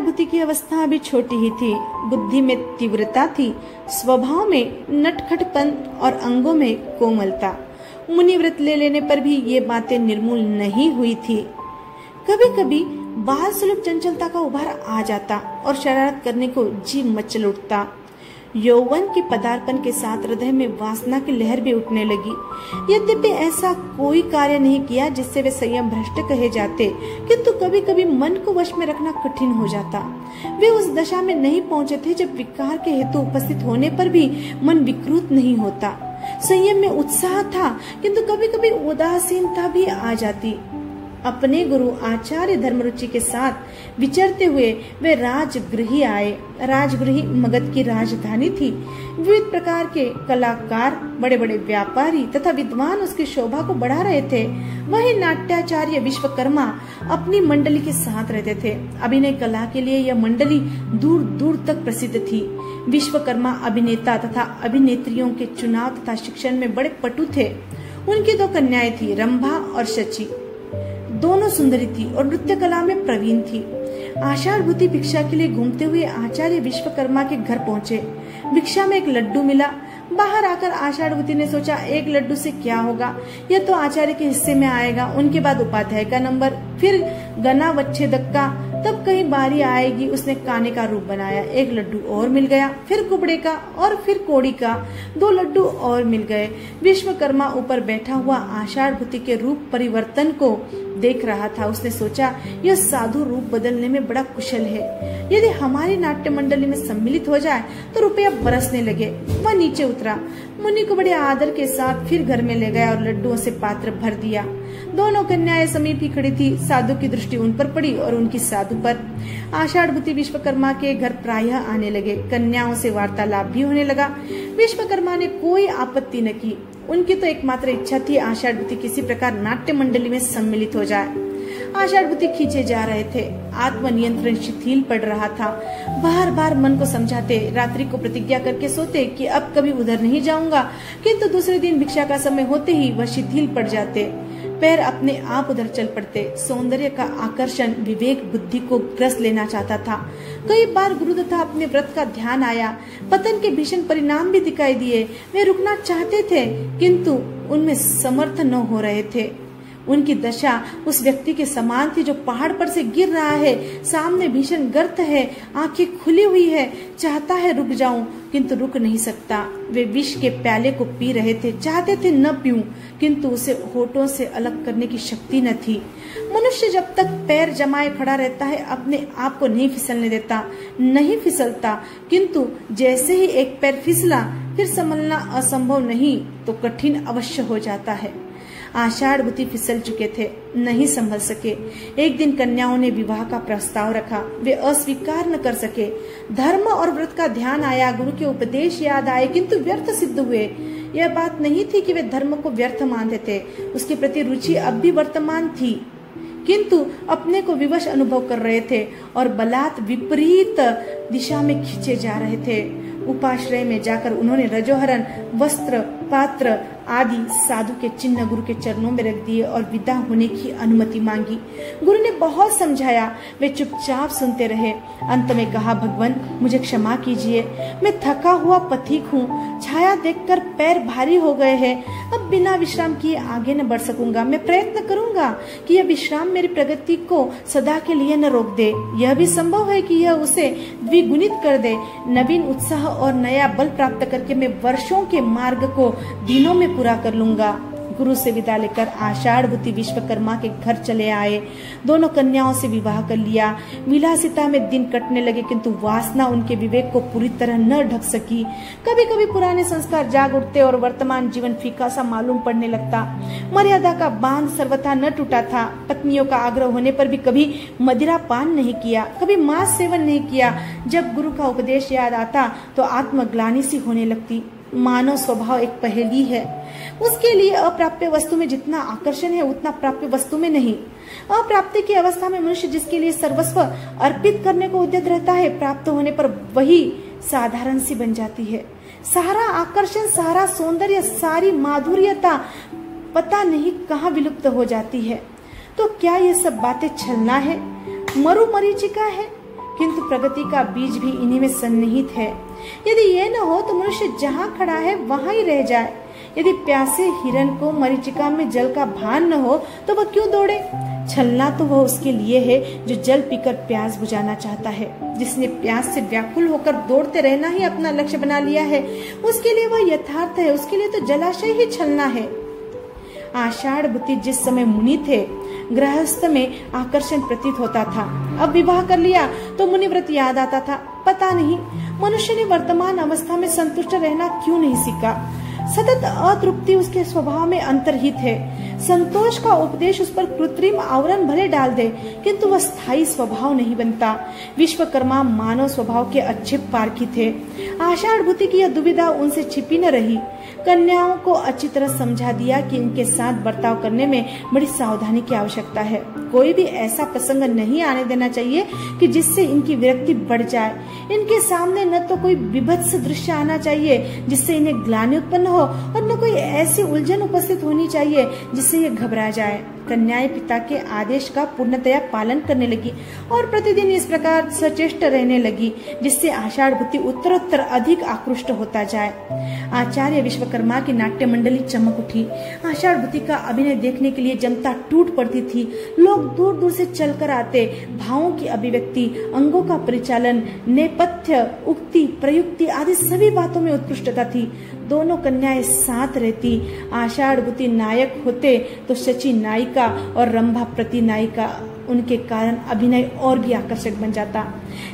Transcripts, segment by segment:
आषाढ़भूति की अवस्था अभी छोटी ही थी। बुद्धि में तीव्रता थी, स्वभाव में नटखटपन और अंगों में कोमलता। मुनि व्रत ले लेने पर भी ये बातें निर्मूल नहीं हुई थी। कभी कभी बाल सुलभ चंचलता का उभार आ जाता और शरारत करने को जी मचल उठता। यौवन के पदार्पण के साथ हृदय में वासना की लहर भी उठने लगी। यद्यपि ऐसा कोई कार्य नहीं किया जिससे वे संयम भ्रष्ट कहे जाते, किंतु कभी कभी मन को वश में रखना कठिन हो जाता। वे उस दशा में नहीं पहुंचे थे जब विकार के हेतु उपस्थित होने पर भी मन विकृत नहीं होता। संयम में उत्साह था, किंतु कभी कभी उदासीनता भी आ जाती। अपने गुरु आचार्य धर्मरुचि के साथ विचरते हुए वे राजगृही आए। राजगृही मगध की राजधानी थी। विविध प्रकार के कलाकार, बड़े बड़े व्यापारी तथा विद्वान उसकी शोभा को बढ़ा रहे थे। वही नाट्याचार्य विश्वकर्मा अपनी मंडली के साथ रहते थे। अभिनय कला के लिए यह मंडली दूर दूर तक प्रसिद्ध थी। विश्वकर्मा अभिनेता तथा अभिनेत्रियों के चुनाव तथा शिक्षण में बड़े पटु थे। उनकी 2 कन्याएं थी, रंभा और शची। दोनों सुंदरी थी और नृत्य कला में प्रवीण थी। आषाढ़भूति भिक्षा के लिए घूमते हुए आचार्य विश्वकर्मा के घर पहुंचे। भिक्षा में एक लड्डू मिला। बाहर आकर आषाढ़भूति ने सोचा, एक लड्डू से क्या होगा, यह तो आचार्य के हिस्से में आएगा। उनके बाद उपाध्याय का नंबर, फिर गना वच्छेदक का, तब कहीं बारी आएगी। उसने काने का रूप बनाया, एक लड्डू और मिल गया, फिर कुबड़े का और फिर कोड़ी का, 2 लड्डू और मिल गए। विश्वकर्मा ऊपर बैठा हुआ आषाढ़भूति के रूप परिवर्तन को देख रहा था। उसने सोचा, यह साधु रूप बदलने में बड़ा कुशल है। यदि हमारी नाट्य मंडली में सम्मिलित हो जाए तो रुपया बरसने लगे। वह नीचे उतरा, मुनि को बड़े आदर के साथ फिर घर में ले गया और लड्डुओं से पात्र भर दिया। दोनों कन्याएं समीप ही खड़ी थी। साधु की दृष्टि उन पर पड़ी और उनकी साधु पर। आषाढ़भूति विश्वकर्मा के घर प्रायः आने लगे। कन्याओं से वार्तालाप भी होने लगा। विश्वकर्मा ने कोई आपत्ति न की। उनकी तो एकमात्र इच्छा थी आषाढ़भूति किसी प्रकार नाट्य मंडली में सम्मिलित हो जाए। आषाढ़भूति खींचे जा रहे थे। आत्मनियंत्रण शिथिल पड़ रहा था। बार बार मन को समझाते, रात्रि को प्रतिज्ञा करके सोते कि अब कभी उधर नहीं जाऊंगा, किंतु दूसरे दिन भिक्षा का समय होते ही वह शिथिल पड़ जाते। पैर अपने आप उधर चल पड़ते। सौंदर्य का आकर्षण विवेक बुद्धि को ग्रस लेना चाहता था। कई बार गुरु तथा अपने व्रत का ध्यान आया। पतन के भीषण परिणाम भी दिखाई दिए। वे रुकना चाहते थे, किंतु उनमें समर्थ न हो रहे थे। उनकी दशा उस व्यक्ति के समान थी जो पहाड़ पर से गिर रहा है। सामने भीषण गर्त है, आंखें खुली हुई है, चाहता है रुक जाऊं किंतु रुक नहीं सकता। वे विष के प्याले को पी रहे थे, चाहते थे न पीऊं, किंतु उसे होठों से अलग करने की शक्ति न थी। मनुष्य जब तक पैर जमाए खड़ा रहता है अपने आप को नहीं फिसलने देता, नहीं फिसलता, किंतु जैसे ही एक पैर फिसला फिर संभलना असंभव नहीं तो कठिन अवश्य हो जाता है। आषाढ़भूति फिसल चुके थे, नहीं संभल सके। एक दिन कन्याओं ने विवाह का प्रस्ताव रखा। वे अस्वीकार न कर सके। धर्म और व्रत का ध्यान आया, गुरु के उपदेश याद आए, किंतु व्यर्थ सिद्ध हुए। यह बात नहीं थी कि वे धर्म को व्यर्थ मानते थे। उसके प्रति रुचि अब भी वर्तमान थी, किंतु अपने को विवश अनुभव कर रहे थे और बलात् विपरीत दिशा में खींचे जा रहे थे। उपाश्रय में जाकर उन्होंने रजोहरण, वस्त्र, पात्र आदि साधु के चिन्ह गुरु के चरणों में रख दिए और विदा होने की अनुमति मांगी। गुरु ने बहुत समझाया, वे चुपचाप सुनते रहे। अंत में कहा, भगवान मुझे क्षमा कीजिए, मैं थका हुआ पथिक हूँ। छाया देखकर पैर भारी हो गए हैं। अब बिना विश्राम किए आगे न बढ़ सकूंगा। मैं प्रयत्न करूंगा कि यह विश्राम मेरी प्रगति को सदा के लिए न रोक दे। यह भी संभव है कि यह उसे द्विगुणित कर दे। नवीन उत्साह और नया बल प्राप्त करके मैं वर्षों के मार्ग को दिनों में पूरा कर लूंगा। गुरु से विदा लेकर आषाढ़भूति विश्वकर्मा के घर चले आए। दोनों कन्याओं से विवाह कर लिया। विलासिता में दिन कटने लगे, किंतु वासना उनके विवेक को पूरी तरह न ढक सकी। कभी कभी पुराने संस्कार जाग उठते और वर्तमान जीवन फीका सा मालूम पड़ने लगता। मर्यादा का बांध सर्वथा न टूटा था। पत्नियों का आग्रह होने पर भी कभी मदिरा पान नहीं किया, कभी मांस सेवन नहीं किया। जब गुरु का उपदेश याद आता तो आत्मग्लानि सी होने लगती। मानव स्वभाव एक पहेली है। उसके लिए अप्राप्य वस्तु में जितना आकर्षण है उतना प्राप्य वस्तु में नहीं। अप्राप्ति की अवस्था में मनुष्य जिसके लिए सर्वस्व अर्पित करने को उद्यत रहता है, प्राप्त होने पर वही साधारण सी बन जाती है। सारा आकर्षण, सारा सौंदर्य, सारी माधुर्यता पता नहीं कहाँ विलुप्त हो जाती है। तो क्या ये सब बातें छलना है, मरुमरीचिका है? किंतु प्रगति का बीज भी इन्हीं में सन्निहित है। यदि ये न हो तो मनुष्य जहाँ खड़ा है वहाँ ही रह जाए। यदि प्यासे हिरण को मरीचिका में जल का भान न हो तो वह क्यों दौड़े? छलना तो वह उसके लिए है जो जल पीकर प्यास बुझाना चाहता है। जिसने प्यास से व्याकुल होकर दौड़ते रहना ही अपना लक्ष्य बना लिया है, उसके लिए वह यथार्थ है, उसके लिए तो जलाशय ही छलना है। आषाढ़ बुद्धि जिस समय मुनि थे, गृहस्थ में आकर्षण प्रतीत होता था। अब विवाह कर लिया तो मुनिव्रत याद आता था। पता नहीं मनुष्य ने वर्तमान अवस्था में संतुष्ट रहना क्यों नहीं सीखा। सतत अतृप्ति उसके स्वभाव में अंतर्हित है। संतोष का उपदेश उस पर कृत्रिम आवरण भले डाल दे, किंतु वह स्थायी स्वभाव नहीं बनता। विश्वकर्मा मानव स्वभाव के अच्छे पारखी थे। आषाढ़ बुद्धि की यह दुविधा उनसे छिपी न रही। कन्याओं को अच्छी तरह समझा दिया कि इनके साथ बर्ताव करने में बड़ी सावधानी की आवश्यकता है। कोई भी ऐसा प्रसंग नहीं आने देना चाहिए कि जिससे इनकी विरक्ति बढ़ जाए। इनके सामने न तो कोई विभत्स दृश्य आना चाहिए जिससे इन्हें ग्लानि उत्पन्न हो, और न कोई ऐसी उलझन उपस्थित होनी चाहिए जिससे ये घबरा जाए। कन्याएं पिता के आदेश का पूर्णतया पालन करने लगी और प्रतिदिन इस प्रकार सचेष्ट रहने लगी, जिससे आषाढ़ बुद्धि उत्तरोत्तर अधिक आकृष्ट होता जाए। आचार्य विश्वकर्मा की नाट्य मंडली चमक उठी। आषाढ़ बुद्धि का अभिनय देखने के लिए जनता टूट पड़ती थी। लोग दूर दूर से चलकर आते। भावों की अभिव्यक्ति, अंगों का परिचालन, नेपथ्य, उक्ति, प्रयुक्ति आदि सभी बातों में उत्कृष्टता थी। दोनों कन्याएं साथ रहती। आषाढ़ बुद्धि नायक होते तो शची नायिका और रंभा प्रति नायिका। उनके कारण अभिनय और भी आकर्षक बन जाता।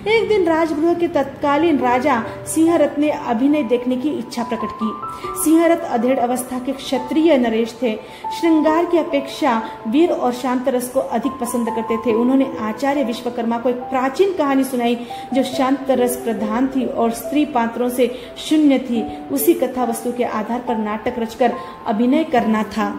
एक दिन राजगृह के तत्कालीन राजा सिंहरथ ने अभिनय देखने की इच्छा प्रकट की। सिंहरथ अधेड़ अवस्था के क्षत्रिय नरेश थे। श्रृंगार की अपेक्षा वीर और शांत रस को अधिक पसंद करते थे। उन्होंने आचार्य विश्वकर्मा को एक प्राचीन कहानी सुनाई जो शांत रस प्रधान थी और स्त्री पात्रों से शून्य थी। उसी कथा वस्तु के आधार पर नाटक रचकर अभिनय करना था।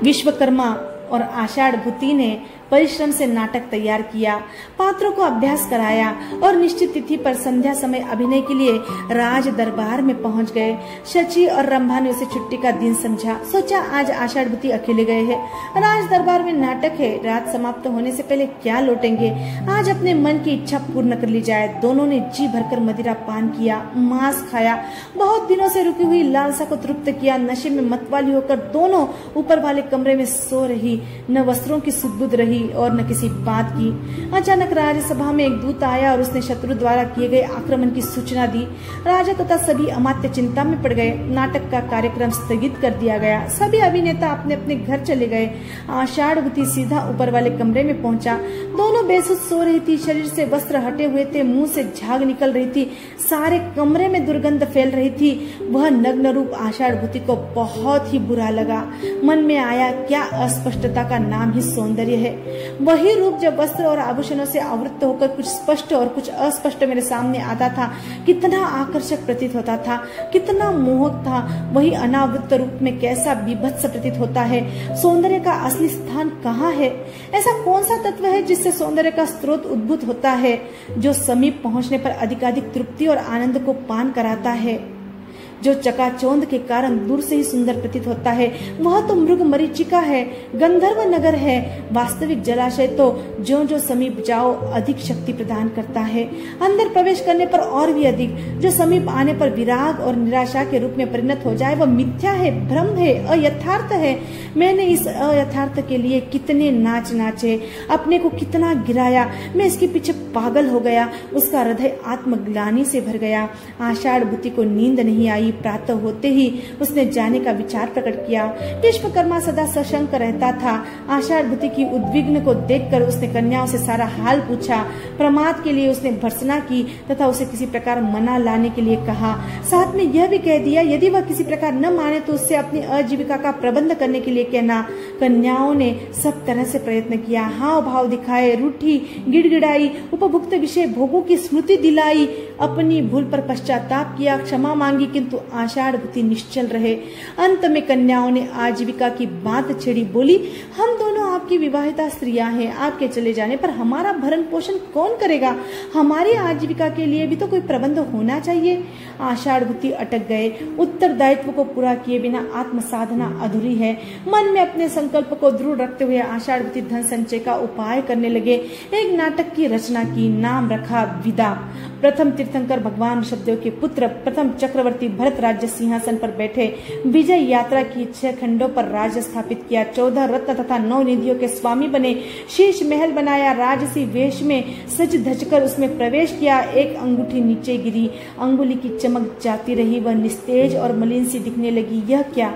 विश्वकर्मा और आषाढ़ बुद्धि ने परिश्रम से नाटक तैयार किया, पात्रों को अभ्यास कराया और निश्चित तिथि पर संध्या समय अभिनय के लिए राज दरबार में पहुंच गए। शची और रंभा ने उसे छुट्टी का दिन समझा। सोचा आज आषाढ़ बुद्धि अकेले गए हैं, राज दरबार में नाटक है, रात समाप्त होने से पहले क्या लौटेंगे, आज अपने मन की इच्छा पूर्ण कर ली जाए। दोनों ने जी भरकर मदिरा पान किया, मांस खाया, बहुत दिनों से रुकी हुई लालसा को तृप्त किया। नशे में मतवाली होकर दोनों ऊपर वाले कमरे में सो रही, न वस्त्रों की सुदबुद रही और न किसी बात की। अचानक राज्यसभा में एक दूत आया और उसने शत्रु द्वारा किए गए आक्रमण की सूचना दी। राजा तथा सभी अमात्य चिंता में पड़ गए। नाटक का कार्यक्रम स्थगित कर दिया गया। सभी अभिनेता अपने अपने घर चले गए। आषाढ़ बुद्धि सीधा ऊपर वाले कमरे में पहुंचा। दोनों बेसुध सो रही थी, शरीर से वस्त्र हटे हुए थे, मुंह से झाग निकल रही थी, सारे कमरे में दुर्गंध फैल रही थी। वह नग्न रूप आषाढ़ बुद्धि को बहुत ही बुरा लगा। मन में आया क्या अस्पष्टता का नाम ही सौंदर्य है। वही रूप जब वस्त्र और आभूषणों से आवृत होकर कुछ स्पष्ट और कुछ अस्पष्ट मेरे सामने आता था, कितना आकर्षक प्रतीत होता था, कितना मोहक था। वही अनावृत रूप में कैसा विभत्स प्रतीत होता है। सौंदर्य का असली स्थान कहाँ है? ऐसा कौन सा तत्व है जिससे सौंदर्य का स्रोत उद्भूत होता है, जो समीप पहुंचने पर अधिकाधिक तृप्ति और आनंद को पान कराता है, जो चकाचौंध के कारण दूर से ही सुंदर प्रतीत होता है? वह तो मृग मरीचिका है, गंधर्व नगर है। वास्तविक जलाशय तो जो जो समीप जाओ अधिक शक्ति प्रदान करता है, अंदर प्रवेश करने पर और भी अधिक। जो समीप आने पर विराग और निराशा के रूप में परिणत हो जाए वह मिथ्या है, भ्रम है, अयथार्थ है। मैंने इस अयथार्थ के लिए कितने नाच नाचे, अपने को कितना गिराया, मैं इसके पीछे पागल हो गया। उसका हृदय आत्मग्लानि से भर गया। आषाढ़ बुद्धि को नींद नहीं आई। प्रातः होते ही उसने जाने का विचार प्रकट किया। विश्वकर्मा सदा सशंक रहता था। आषाढ़ बुद्धि की उद्विग्न को देखकर उसने कन्याओं से सारा हाल पूछा। प्रमाद के लिए उसने भर्त्सना की तथा उसे किसी प्रकार मना लाने के लिए कहा। साथ में यह भी कह दिया यदि वह किसी प्रकार न माने तो उससे अपनी आजीविका का प्रबंध करने के लिए कहना। कन्याओं ने सब तरह से प्रयत्न किया, हाव भाव दिखाए, रूठी, गिड़गिड़ाई, उपभुक्त विषय भोगों की स्मृति दिलाई, अपनी भूल पर पश्चाताप किया, क्षमा मांगी, किंतु आषाढ़ बुद्धि निश्चल रहे। अंत में कन्याओं ने आजीविका की बात छेड़ी। बोली हम दोनों आपकी विवाहिता स्त्रियां हैं, आपके चले जाने पर हमारा भरण पोषण कौन करेगा? हमारी आजीविका के लिए भी तो कोई प्रबंध होना चाहिए। आषाढ़भूति अटक गए। उत्तरदायित्व को पूरा किए बिना आत्म साधना अधूरी है। मन में अपने संकल्प को दृढ़ रखते हुए आषाढ़भूति धन संचय का उपाय करने लगे। एक नाटक की रचना की, नाम रखा विदा। प्रथम तीर्थंकर भगवान ऋषभदेव के पुत्र, प्रथम चक्रवर्ती भरत राज्य सिंहासन पर बैठे। विजय यात्रा की 6 खंडों पर राज्य स्थापित किया। 14 रत्न तथा 9 निधियों के स्वामी बने। शीश महल बनाया। राजसी वेश में सज धज कर उसमें प्रवेश किया। एक अंगूठी नीचे गिरी, अंगुली की चमक जाती रही, वह निस्तेज और मलिन सी दिखने लगी। यह क्या?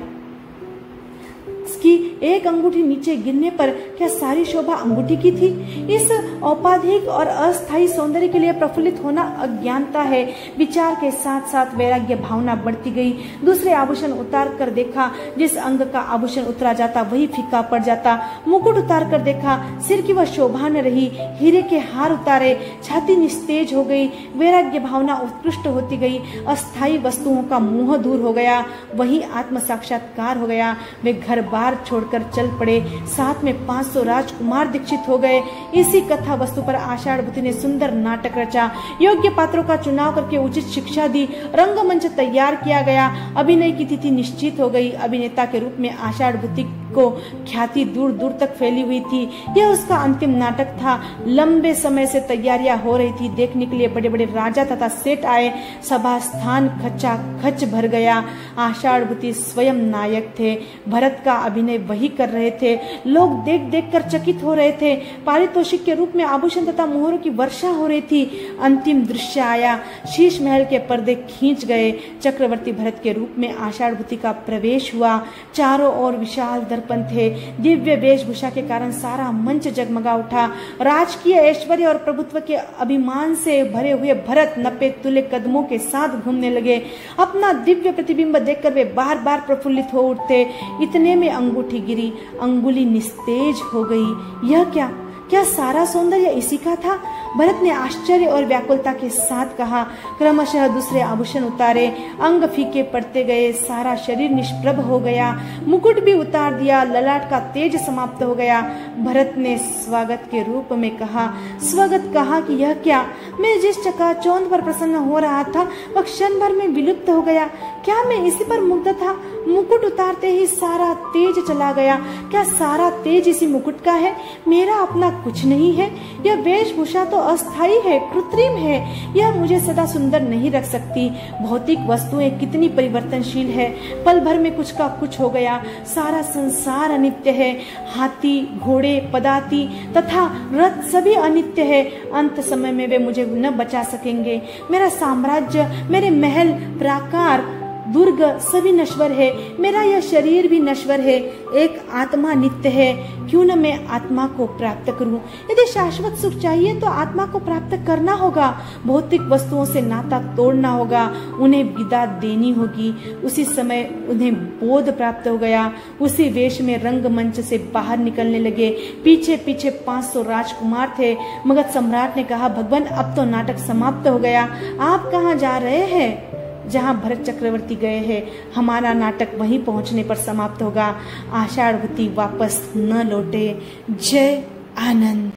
कि एक अंगूठी नीचे गिरने पर क्या सारी शोभा अंगूठी की थी? इस औपाधिक और अस्थायी सौंदर्य के लिए प्रफुल्लित होना अज्ञानता है। विचार के साथ साथ वैराग्य भावना बढ़ती गई। दूसरे आभूषण उतार कर देखा, जिस अंग का आभूषण उतरा जाता वही फीका पड़ जाता। मुकुट उतार कर देखा, सिर की वह शोभा न रही। हीरे के हार उतारे, छाती निस्तेज हो गई। वैराग्य भावना उत्कृष्ट होती गई। अस्थायी वस्तुओं का मोह दूर हो गया, वही आत्म साक्षात्कार हो गया। वे घर बार छोड़कर चल पड़े। साथ में 500 राजकुमार दीक्षित हो गए। इसी कथा वस्तु पर आषाढ़भूति ने सुंदर नाटक रचा। योग्य पात्रों का चुनाव करके उचित शिक्षा दी। रंगमंच तैयार किया गया। अभिनय की तिथि निश्चित हो गई। अभिनेता के रूप में आषाढ़भूति को ख्याति दूर दूर तक फैली हुई थी। यह उसका अंतिम नाटक था। लंबे समय से तैयारियां हो रही थी। देखने के लिए बड़े बड़े राजा तथा सेठ आए। सभा स्थान खचा खच भर गया। आषाढ़भूति स्वयं नायक थे। भरत का अभिनय वही कर रहे थे। लोग देख देख कर चकित हो रहे थे। पारितोषिक के रूप में आभूषण तथा मोहरों की वर्षा हो रही थी। अंतिम दृश्य आया। शीश महल के पर्दे खींच गए। चक्रवर्ती भरत के रूप में आषाढ़भूति का प्रवेश हुआ। चारों ओर विशाल दर्पण थे। दिव्य वेशभूषा के कारण सारा मंच जगमगा उठा। राजकीय ऐश्वर्य और प्रभुत्व के अभिमान से भरे हुए भरत नपे तुले कदमों के साथ घूमने लगे। अपना दिव्य प्रतिबिंब देखकर वे बार बार प्रफुल्लित हो उठते। इतने में अंगूठी गिरी, अंगुली निस्तेज हो गई। यह क्या? क्या सारा सौंदर्य इसी का था? भरत ने आश्चर्य और व्याकुलता के साथ कहा। क्रमशः दूसरे आभूषण उतारे। अंग फीके पड़ते गए। सारा शरीर निष्प्रभ हो गया। मुकुट भी उतार दिया। ललाट का तेज समाप्त हो गया। भरत ने स्वागत के रूप में कहा, स्वगत कहा कि यह क्या? मैं जिस चकाचौंध पर प्रसन्न हो रहा था वह क्षण भर में विलुप्त हो गया। क्या मैं इसी पर मुग्ध था? मुकुट उतारते ही सारा तेज चला गया। क्या सारा तेज इसी मुकुट का है? मेरा अपना कुछ नहीं है। यह वेशभूषा तो अस्थायी है, कृत्रिम है। यह मुझे सदा सुंदर नहीं रख सकती। भौतिक वस्तुएं कितनी परिवर्तनशील है। पल भर में कुछ का कुछ हो गया। सारा संसार अनित्य है। हाथी, घोड़े, पदाती तथा रथ सभी अनित्य है। अंत समय में वे मुझे न बचा सकेंगे। मेरा साम्राज्य, मेरे महल, प्राकार, दुर्ग सभी नश्वर है। मेरा यह शरीर भी नश्वर है। एक आत्मा नित्य है। क्यों न मैं आत्मा को प्राप्त करूं? यदि शाश्वत सुख चाहिए तो आत्मा को प्राप्त करना होगा। भौतिक वस्तुओं से नाता तोड़ना होगा। उन्हें विदा देनी होगी। उसी समय उन्हें बोध प्राप्त हो गया। उसी वेश में रंगमंच से बाहर निकलने लगे। पीछे पीछे 500 राजकुमार थे। मगध सम्राट ने कहा, भगवान अब तो नाटक समाप्त हो गया। आप कहाँ जा रहे हैं? जहाँ भरत चक्रवर्ती गए हैं। हमारा नाटक वहीं पहुंचने पर समाप्त होगा। आषाढ़भूति वापस न लौटे। जय आनंद।